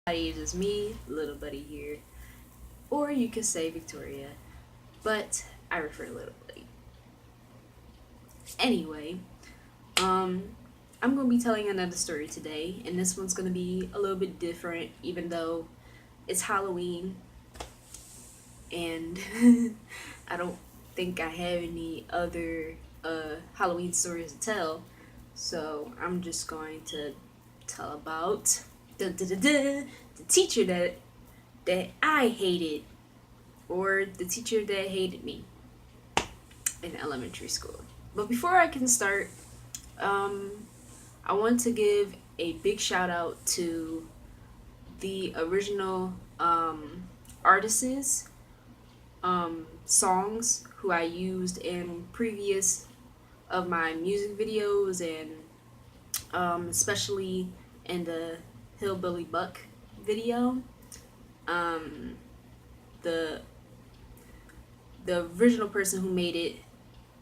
It is me, Little Buddy here, or you could say Victoria, but I refer to Little Buddy. Anyway, um, I'm gonna be telling another story today, and this one's gonna be a little bit different, even though it's Halloween, and I don't think I have any other Halloween stories to tell, so I'm just going to tell about the teacher that I hated, or the teacher that hated me in elementary school. But before I can start, um, I want to give a big shout out to the original artists' songs who I used in previous of my music videos, and especially in the Hillbilly Buck video. Um, the the original person who made it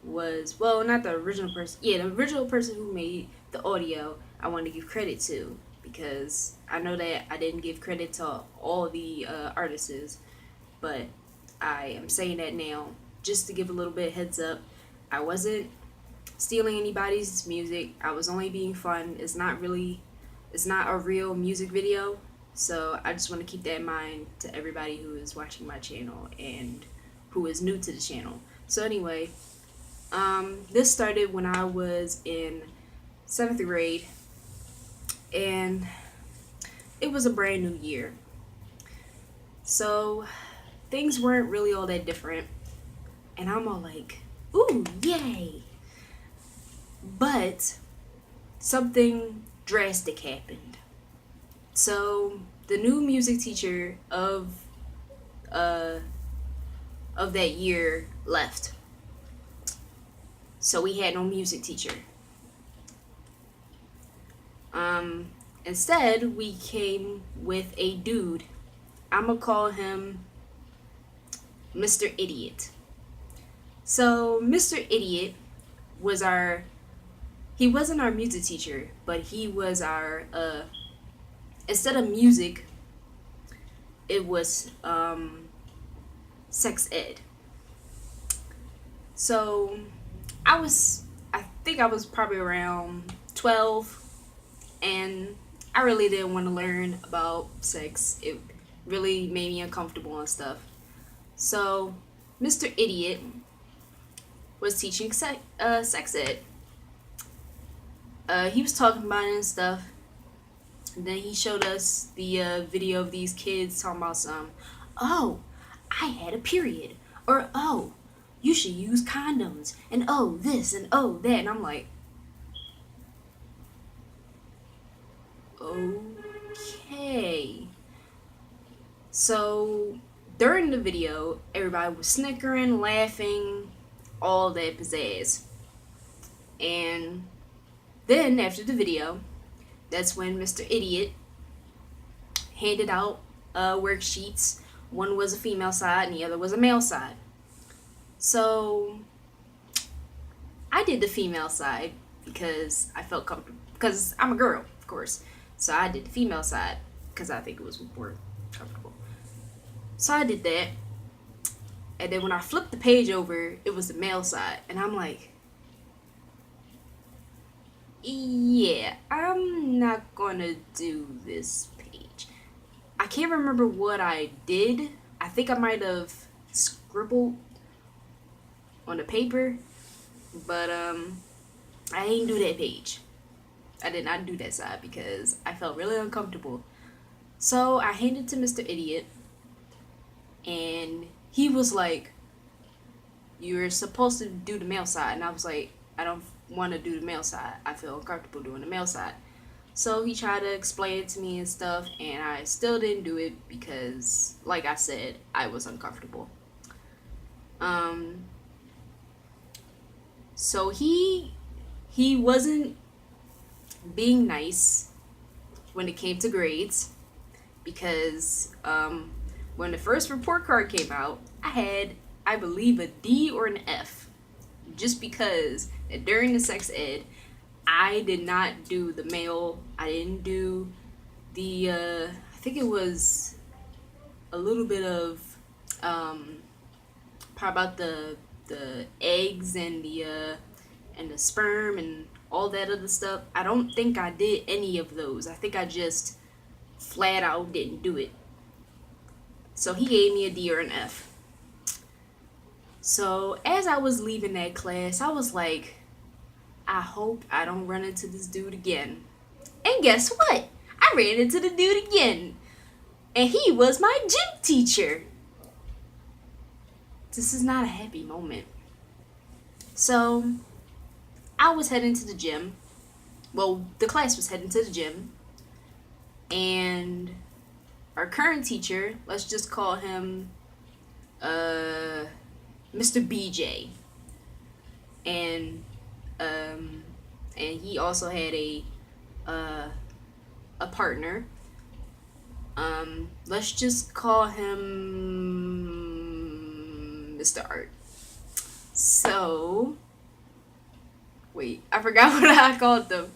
was, well, not the original person. Yeah, the original person who made the audio, I want to give credit to, because I know that I didn't give credit to all the artists, but I am saying that now just to give a little bit heads up. I wasn't stealing anybody's music. I was only being fun. It's not a real music video. So I just want to keep that in mind to everybody who is watching my channel and who is new to the channel. So anyway, this started when I was in 7th grade, and it was a brand new year. So things weren't really all that different, and I'm all like, ooh, yay! But something drastic happened. So the new music teacher uh of that year left. So we had no music teacher. Instead, we came with a dude. I'm gonna call him Mr. Idiot. So Mr. Idiot was he wasn't our music teacher, but he was our instead of music, it was sex ed. So I think I was probably around 12, and I really didn't want to learn about sex. It really made me uncomfortable and stuff. So Mr. Idiot was teaching sex ed. He was talking about it and stuff. And then he showed us the video of these kids talking about oh, I had a period. Or, oh, you should use condoms. And oh, this and oh, that. And I'm like, okay. So during the video, everybody was snickering, laughing, all that pizzazz. And then after the video, that's when Mr. Idiot handed out worksheets. One was a female side and the other was a male side. So I did the female side because I felt comfortable, because I'm a girl, of course. So I did the female side because I think it was more comfortable. So I did that. And then when I flipped the page over, it was the male side. And I'm like, yeah, I'm not gonna do this page. I can't remember what I did. I think I might have scribbled on the paper, but I didn't do that page. I did not do that side because I felt really uncomfortable. So I handed it to Mr. Idiot, and he was like, "You're supposed to do the male side," and I was like, "I don't want to do the male side. I feel uncomfortable doing the male side." So he tried to explain it to me and stuff, and I still didn't do it because, like I said, I was uncomfortable. So he wasn't being nice when it came to grades, because when the first report card came out, I had, I believe, a D or an F, just because during the sex ed, I did not do the male. I didn't do the I think it was a little bit of part about the eggs and the sperm and all that other stuff. I don't think I did any of those. I think I just flat out didn't do it. So he gave me a D or an F. So as I was leaving that class, I was like, I hope I don't run into this dude again. And guess what? I ran into the dude again. And he was my gym teacher. This is not a happy moment. So I was heading to the gym. Well, the class was heading to the gym. And our current teacher, let's just call him Mr. BJ. And he also had a partner. Let's just call him Mr. Art. So, wait, I forgot what I called them.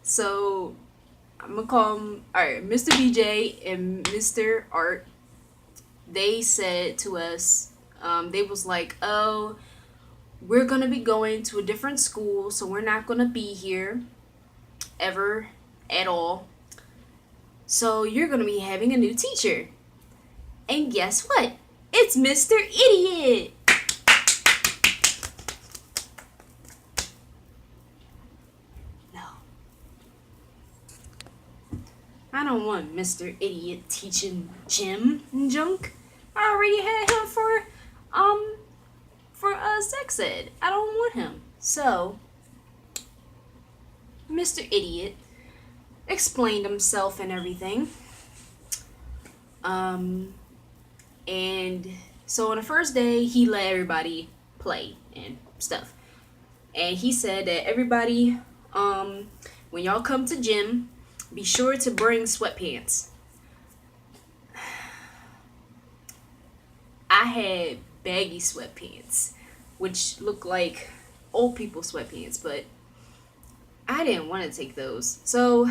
So, I'm gonna call them, alright, Mr. BJ and Mr. Art. They said to us, they was like, oh, we're gonna be going to a different school, so we're not gonna be here ever at all. So you're gonna be having a new teacher. And guess what? It's Mr. Idiot! No. I don't want Mr. Idiot teaching gym and junk. I already had him for sex ed. I don't want him. So Mr. Idiot explained himself and everything. And so on the first day, he let everybody play and stuff. And he said that everybody, when y'all come to gym, be sure to bring sweatpants. I had baggy sweatpants, which look like old people sweatpants, but I didn't want to take those. So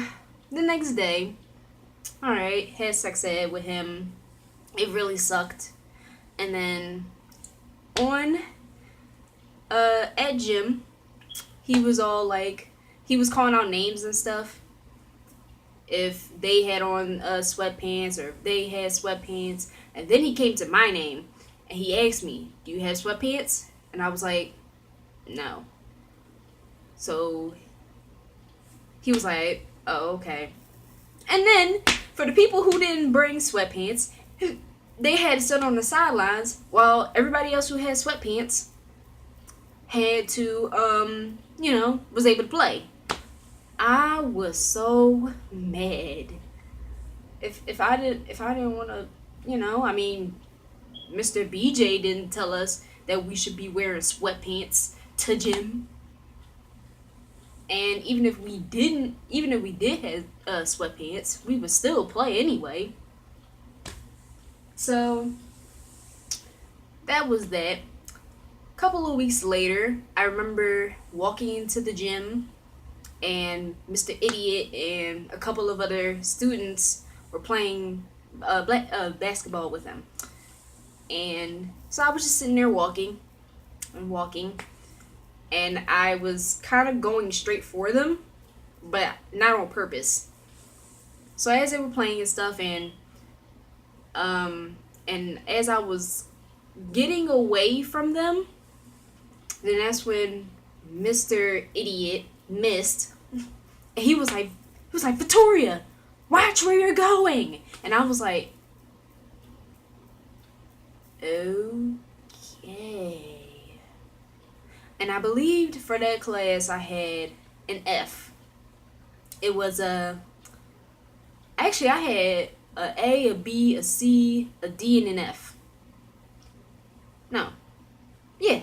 the next day, alright, had sex ed with him. It really sucked. And then on at gym, he was all like, he was calling out names and stuff. If they had on sweatpants or if they had sweatpants. And then he came to my name and he asked me, do you have sweatpants? And I was like, no. So he was like, oh, okay. And then for the people who didn't bring sweatpants, they had to sit on the sidelines while everybody else who had sweatpants had to, was able to play. I was so mad. If I didn't want to, Mr. BJ didn't tell us that we should be wearing sweatpants to gym. And even if we did have sweatpants, we would still play anyway. So that was that. A couple of weeks later, I remember walking into the gym and Mr. Idiot and a couple of other students were playing basketball with him. And so I was just sitting there walking, and I was kind of going straight for them, but not on purpose. So as they were playing and stuff, and as I was getting away from them, then that's when Mr. Idiot missed. And he was like, Victoria, watch where you're going. And I was like, okay. And I believed for that class I had an F. It was actually I had a A, a B, a C, a D, and an F. No. Yeah.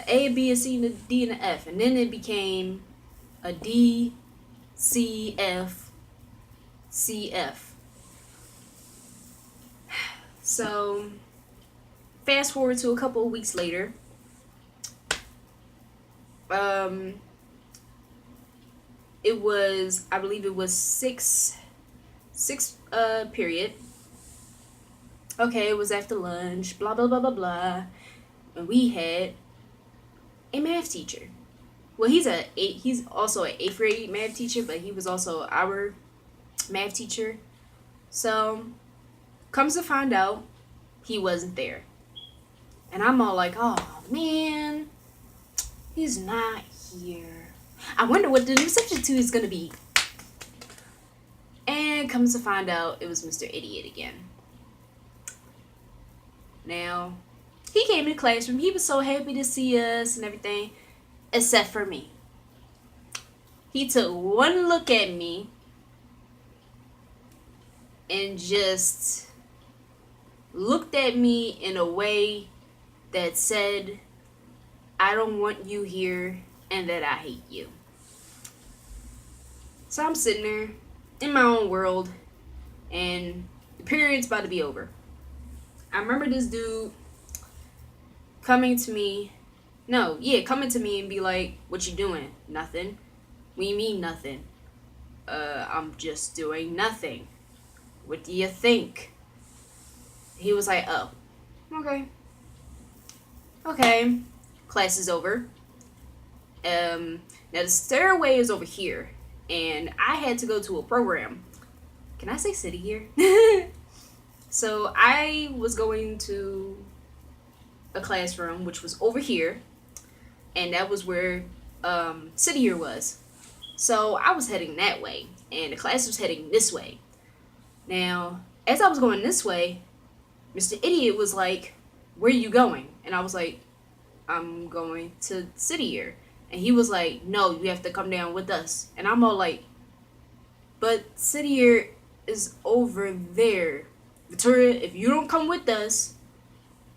A, B, a C, and a D, and an F. And then it became a D, C, F, C, F. So, fast forward to a couple of weeks later. I believe it was 6 period. Okay, it was after lunch, blah blah blah blah blah. And we had a math teacher. Well, he's also an eighth grade math teacher, but he was also our math teacher. So comes to find out, he wasn't there. And I'm all like, oh man, he's not here. I wonder what the new substitute is gonna be. And comes to find out, it was Mr. Idiot again. Now, he came to the classroom. He was so happy to see us and everything, except for me. He took one look at me and just looked at me in a way that said, I don't want you here and that I hate you. So I'm sitting there in my own world and the period's about to be over. I remember this dude coming to me and be like, what you doing? Nothing. What do you mean nothing? I'm just doing nothing. What do you think? He was like, oh, okay. Class is over. Now the stairway is over here, and I had to go to a program. Can I say city here? So I was going to a classroom which was over here, and that was where city here was. So I was heading that way, and the class was heading this way. Now, as I was going this way, Mr. Idiot was like, where are you going? And I was like, I'm going to city here. And he was like, no, you have to come down with us. And I'm all like, but city here is over there. Victoria, if you don't come with us,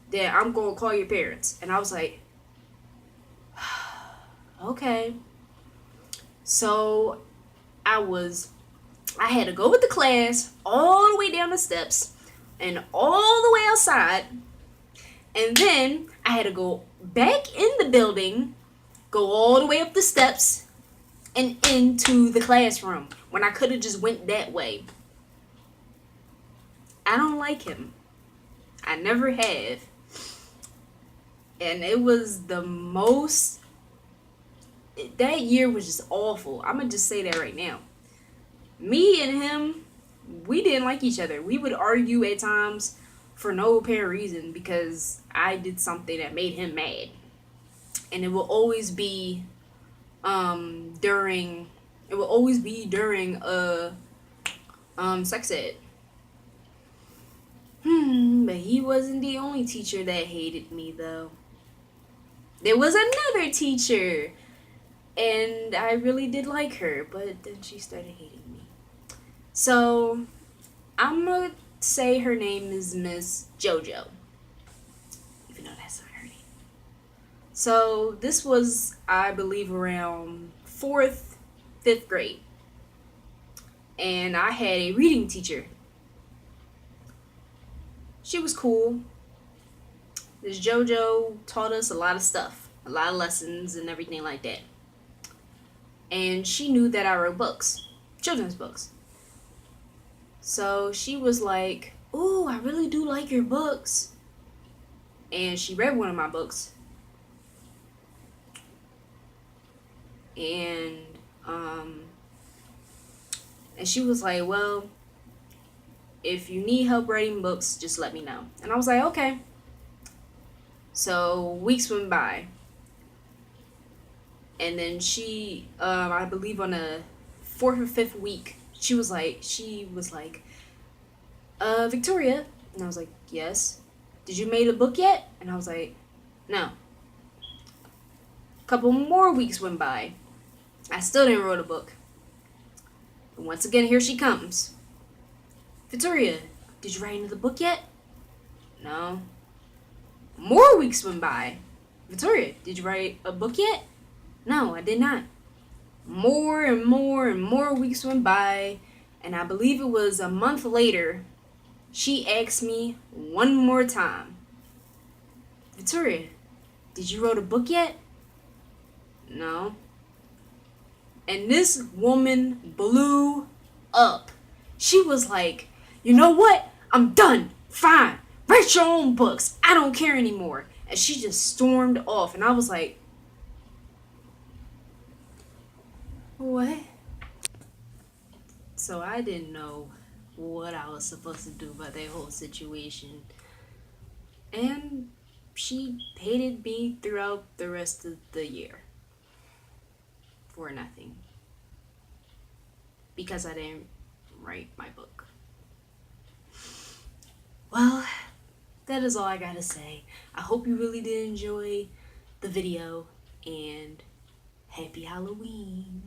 then I'm going to call your parents. And I was like, okay. So I had to go with the class all the way down the steps and all the way outside. And then I had to go back in the building, go all the way up the steps and into the classroom when I could have just went that way. I don't like him. I never have. And it was that year was just awful. I'm going to just say that right now. Me and him, we didn't like each other. We would argue at times for no apparent reason because I did something that made him mad. And it will always be during sex ed. But he wasn't the only teacher that hated me though. There was another teacher, and I really did like her, but then she started hating me. So I'm gonna say her name is Miss JoJo, even though that's not her name. So this was, I believe, around 4th, 5th grade, and I had a reading teacher. She was cool. This JoJo taught us a lot of stuff, a lot of lessons and everything like that. And she knew that I wrote books, children's books. So she was like, ooh, I really do like your books. And she read one of my books. And she was like, well, if you need help writing books, just let me know. And I was like, okay. So weeks went by. And then she, I believe on the 4th or 5th week, she was like, Victoria. And I was like, yes. Did you make a book yet? And I was like, no. A couple more weeks went by. I still didn't write a book. And once again, here she comes. Victoria, did you write another book yet? No. More weeks went by. Victoria, did you write a book yet? No, I did not. More and more and more weeks went by, and I believe it was a month later, she asked me one more time, Victoria, did you write a book yet? No. And this woman blew up. She was like, You know what? I'm done. Fine. Write your own books. I don't care anymore. And she just stormed off. And I was like, what? So I didn't know what I was supposed to do about that whole situation. And she hated me throughout the rest of the year. For nothing. Because I didn't write my book. Well, that is all I gotta say. I hope you really did enjoy the video, and happy Halloween.